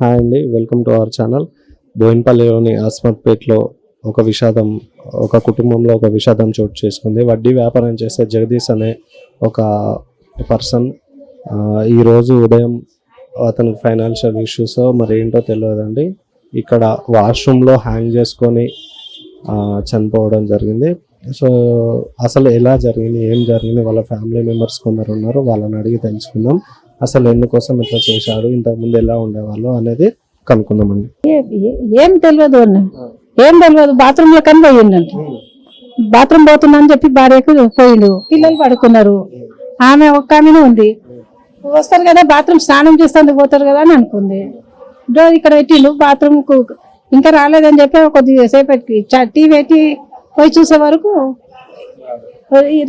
Hi అండి, welcome to our channel. బోయిన్పల్లిలోని ఆస్మత్పేట్లో ఒక కుటుంబంలో ఒక విషాదం చోటు చేసుకుంది. వడ్డీ వ్యాపారం చేసే జగదీష్ అనే ఒక పర్సన్ ఈరోజు ఉదయం అతనికి ఫైనాన్షియల్ ఇష్యూస్ మరి ఏంటో తెలియదండి, ఇక్కడ వాష్రూమ్లో హ్యాంగ్ చేసుకొని చనిపోవడం జరిగింది. సో అసలు ఎలా జరిగింది, ఏం జరిగింది, వాళ్ళ ఫ్యామిలీ మెంబర్స్ కొందరు ఉన్నారు, వాళ్ళని అడిగి తెలుసుకుందాం. అసలు ఎందుకోసం ఇట్లా చేశాడు, ఇంతకుముందు ఎలా ఉండేవాళ్ళు అనేది కనుక్కుందామండి. ఏం తెలియదు బాత్రూమ్ లో కని పోయిండంట. బాత్రూమ్ పోతున్నా అని చెప్పి భార్యకు పోయిండు, పిల్లలు పడుకున్నారు. ఆమె ఒక్క ఆమెనే ఉంది. వస్తారు కదా బాత్రూమ్ స్నానం చేస్తాను పోతారు కదా అని అనుకుంది. డోర్ ఇక్కడ పెట్టిండు, బాత్రూమ్ కు ఇంకా రాలేదని చెప్పి కొద్దిసేపటికి టీ పెట్టి పోయి చూసే వరకు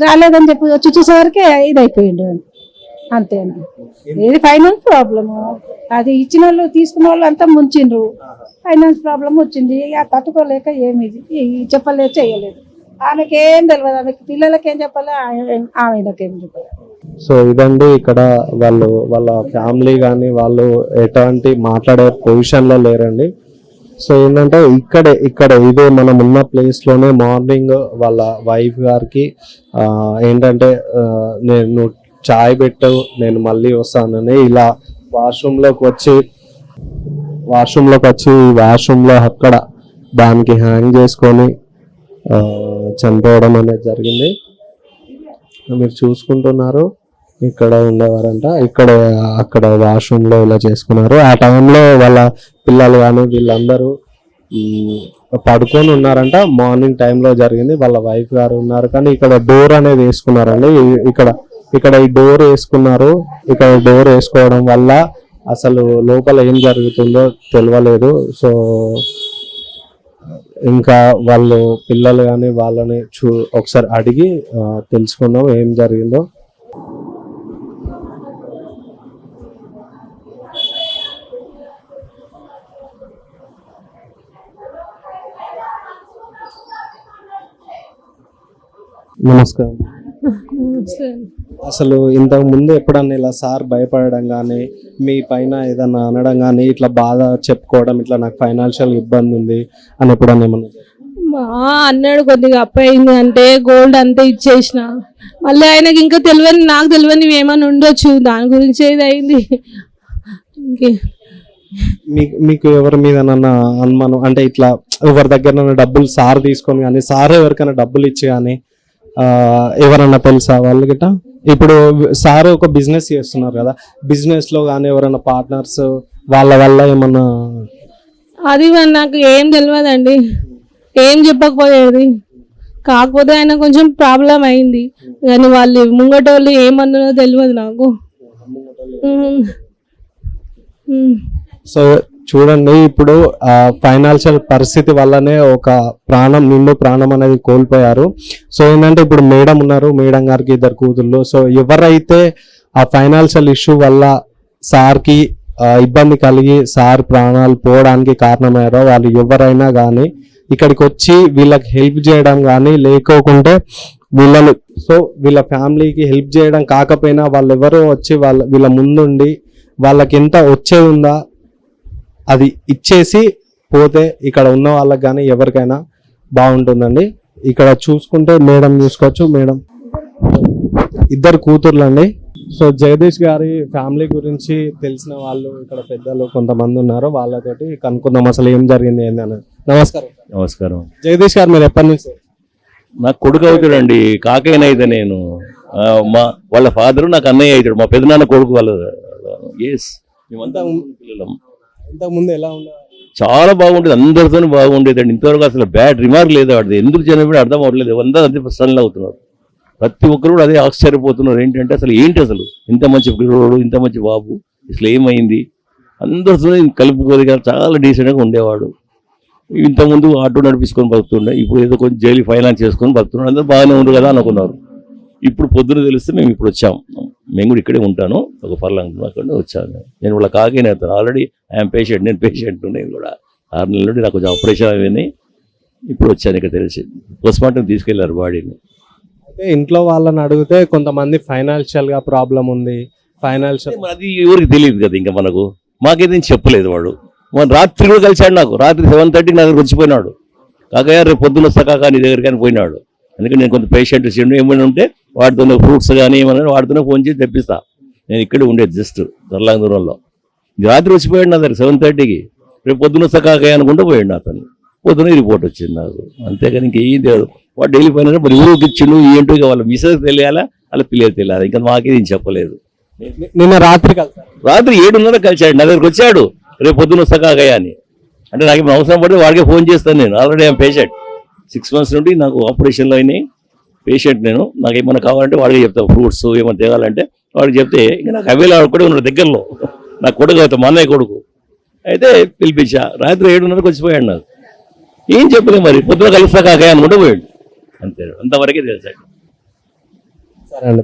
రాలేదని చెప్పి వచ్చి చూసే వరకే ఇది అయిపోయిండు. అంతేనా, ఇది ఫైనాన్స్ ప్రాబ్లము. అది ఇచ్చిన వాళ్ళు తీసుకున్న వాళ్ళు అంతా ముంచిండ్రు. ఫైనాన్స్ ప్రాబ్లం వచ్చింది, తట్టుకోలేక ఏమిది చెప్పలేదు, చేయలేదు. ఆమెకి ఏం తెలియదు, ఆమెకి పిల్లలకి ఏం చెప్పాలి, ఆమెకేం చెప్పాలి. సో ఇదండి, ఇక్కడ వాళ్ళ ఫ్యామిలీ కానీ వాళ్ళు ఎటువంటి మాట్లాడే పొజిషన్లో లేరండి. సో ఏంటంటే ఇక్కడ ఇదే మనం ఉన్న ప్లేస్లోనే మార్నింగ్ వాళ్ళ వైఫ్ గారికి ఏంటంటే నేను చాయ్ పెట్టు, నేను మళ్ళీ వస్తానని ఇలా వాష్రూమ్లోకి వచ్చి వాష్రూమ్లో అక్కడ దానికి హ్యాంగ్ చేసుకొని చనిపోవడం అనేది జరిగింది. మీరు చూసుకుంటున్నారు, ఇక్కడ ఉండేవారంట, అక్కడ వాష్రూమ్లో ఇలా చేసుకున్నారు. ఆ టైంలో వాళ్ళ పిల్లలు కానీ వీళ్ళందరూ పడుకొని ఉన్నారంట. మార్నింగ్ టైంలో జరిగింది. వాళ్ళ వైఫ్ గారు ఉన్నారు, కానీ ఇక్కడ డోర్ అనేది వేసుకున్నారండి. ఇక్కడ ఈ డోర్ వేసుకున్నారు. ఇక్కడ డోర్ వేసుకోవడం వల్ల అసలు లోపల ఏం జరుగుతుందో తెలియలేదు. సో ఇంకా వాళ్ళు పిల్లలు కానీ వాళ్ళని ఒకసారి అడిగి తెలుసుకుందాం ఏం జరిగిందో. నమస్కారం. అసలు ఇంతకు ముందు ఎప్పుడన్నా ఇలా సార్ భయపడడం కానీ, మీ పైన ఏదన్నా అనడం కానీ, ఇట్లా బాధ చెప్పుకోవడం, ఇట్లా నాకు ఫైనాన్షియల్ ఇబ్బంది ఉంది అని ఎప్పుడన్నా ఏమన్నా అన్నాడు? కొద్దిగా అప్ అయింది అంటే గోల్డ్ అంతా ఇచ్చేసిన, మళ్ళీ ఆయనకి ఇంకా తెలియని, నాకు తెలియని ఏమైనా ఉండొచ్చు, దాని గురించి ఏది అయింది. మీకు ఎవరి మీద అనుమానం అంటే ఇట్లా ఎవరి దగ్గర డబ్బులు సార్ తీసుకొని కానీ, సార్ ఎవరికైనా డబ్బులు ఇచ్చి కానీ ఎవరన్నా తెలుసా వాళ్ళు గిట్ట? ఇప్పుడు సార్ ఒక బిజినెస్ చేస్తున్నారు కదా, బిజినెస్ లో కానీ ఎవరైనా పార్ట్నర్స్ వాళ్ళ వల్ల ఏమన్నా? అది నాకు ఏం తెలియదండి, ఏం చెప్పకపోయేది. కాకపోతే ఆయన కొంచెం ప్రాబ్లం అయింది, కానీ వాళ్ళు ముంగటోళ్ళు ఏమన్నారో తెలియదు నాకు. సో చూడండి, ఇప్పుడు ఫైనాన్షియల్ పరిస్థితి వల్లనే ఒక నిండు ప్రాణం అనేది కోల్పోయారు. సో ఏంటంటే ఇప్పుడు మేడం ఉన్నారు, మేడం గారికి 2 కూతుళ్ళు. సో ఎవరైతే ఆ ఫైనాన్షియల్ ఇష్యూ వల్ల సార్కి ఇబ్బంది కలిగి సార్ ప్రాణాలు పోవడానికి కారణమయ్యారో వాళ్ళు ఎవరైనా కానీ ఇక్కడికి వచ్చి వీళ్ళకి హెల్ప్ చేయడం కానీ, లేకోకుంటే వీళ్ళ ఫ్యామిలీకి హెల్ప్ చేయడం కాకపోయినా వాళ్ళు ఎవరో వచ్చి వీళ్ళ ముందుండి వాళ్ళకి ఎంత వచ్చే ఉందా అది ఇచ్చేసి పోతే ఇక్కడ ఉన్న వాళ్ళకి కానీ ఎవరికైనా బాగుంటుందండి. ఇక్కడ చూసుకుంటే మేడం చూసుకోవచ్చు, మేడం 2 కూతుర్లు అండి. సో జగదీష్ గారి ఫ్యామిలీ గురించి తెలిసిన వాళ్ళు ఇక్కడ పెద్దలు కొంతమంది ఉన్నారు, వాళ్ళతోటి కనుక్కుందాం అసలు ఏం జరిగింది ఏంది అని. నమస్కారం. జగదీష్ గారు, మీరు ఎప్పటి నుంచి? నాకు కొడుకు అవుతాడండి, కాకైనా అయితే నేను వాళ్ళ ఫాదరు నాకు అన్నయ్య అవుతాడు, మా పెద్దనాన్న కొడుకు వాళ్ళు. మేమంతా పిల్లలం. ఇంతకుముందు ఎలా ఉండేది? చాలా బాగుండేది, అందరితో బాగుండేదండి. ఇంతవరకు అసలు బ్యాడ్ రిమార్క్ లేదు. వాడిది ఎందుకు చనిపోయి అర్థం అవ్వట్లేదు. అందరూ అదే స్టన్లు అవుతున్నారు, ప్రతి ఒక్కరు కూడా అదే ఆశ్చర్యపోతున్నారు. ఏంటంటే అసలు అసలు ఇంత మంచి పిల్లవాడు, ఇంత మంచి బాబు, అసలు ఏమైంది? అందరితో కలుపుకోదిగా చాలా డీసెంట్గా ఉండేవాడు. ఇంతకుముందు ఆటో నడిపించుకొని బతుకుతుండే, ఇప్పుడు ఏదో కొంచెం జైలు ఫైనాన్స్ చేసుకొని బతుకుతున్నాడు. అందరూ బాగానే ఉండరు కదా అనుకున్నారు. ఇప్పుడు పొద్దున తెలిస్తే మేము ఇప్పుడు వచ్చాము. మేము కూడా ఇక్కడే ఉంటాను, ఒక ఫర్లాంగ్ అక్కడ వచ్చాను. నేను వాళ్ళ కాకైనా ఆల్రెడీ ఐఎమ్ పేషెంట్, నేను పేషెంట్. నేను కూడా 6 నెలల నుండి నాకు కొంచెం ఆపరేషన్ అవన్నీ ఇప్పుడు వచ్చాను. ఇక్కడ తెలిసి పోస్ట్మార్టం తీసుకెళ్లారు బాడీని. అయితే ఇంట్లో వాళ్ళని అడిగితే కొంతమంది ఫైనాన్షియల్ గా ప్రాబ్లం ఉంది, ఫైనాన్షియల్ అది ఎవరికి తెలియదు కదా. ఇంకా మనకు మాకైతే ఏం చెప్పలేదు వాడు. వాడు రాత్రి కూడా కలిశాడు నాకు, రాత్రి 7:30కి నా దగ్గర వచ్చిపోయినాడు. కాకయ్య రేపు పొద్దున్న వస్తా కాక నీ దగ్గరికి అని పోయినాడు. అందుకని నేను కొంత పేషెంట్ ఏమైనా ఉంటే వాటితోనే ఫ్రూట్స్ కానీ ఏమైనా వాటితోనే ఫోన్ చేసి తెప్పిస్తా. నేను ఇక్కడే ఉండేది జస్ట్ దర్లాంగ దూరంలో. రాత్రి వచ్చిపోయాడు నా దగ్గర 7:30కి, రేపు పొద్దున్న వస్తా కాకయ్య అనుకుంటూ పోయాడు అతను. పొద్దున రిపోర్ట్ వచ్చింది నాకు, అంతేగాని ఇంకేం తెలియదు. వాడు డైలీ పోయినా మరి ఊరికి ఇచ్చిండు ఏంటో ఇక వాళ్ళ మిస్సెస్ తెలియాలా వాళ్ళ పిల్లలు తెలియాలి, ఇంకా మాకేం చెప్పలేదు. నిన్న రాత్రి కలిసారు. రాత్రి 7:30 కలిశాడు, నా దగ్గరికి వచ్చాడు రేపు పొద్దున్న వస్తా కాకయ్య అని. అంటే నాకు ఇప్పుడు అవసరం పడితే వాడికే ఫోన్ చేస్తాను. నేను ఆల్రెడీ ఐఎమ్ పేషెంట్, 6 months నుండి నాకు ఆపరేషన్లో అయినాయి. పేషెంట్ నేను, నాకు ఏమైనా కావాలంటే వాడికి చెప్తాను. ఫ్రూట్స్ ఏమైనా తేవాలంటే వాడికి చెప్తే ఇంకా నాకు అవైలబుల్ కూడా ఉన్నాడు దగ్గరలో. నా కొడుకు అవుతాం, మా అన్నయ్య కొడుకు అయితే పిలిపించా. రాత్రి 7:30కి వచ్చిపోయాడు. నాకు ఏం చెప్పలేదు, మరి పొద్దున కలుస్తా కాకయ్య అనుకుంటూ పోయాడు. అంతే, అంతవరకే తెలుసాడు. సరే అండి.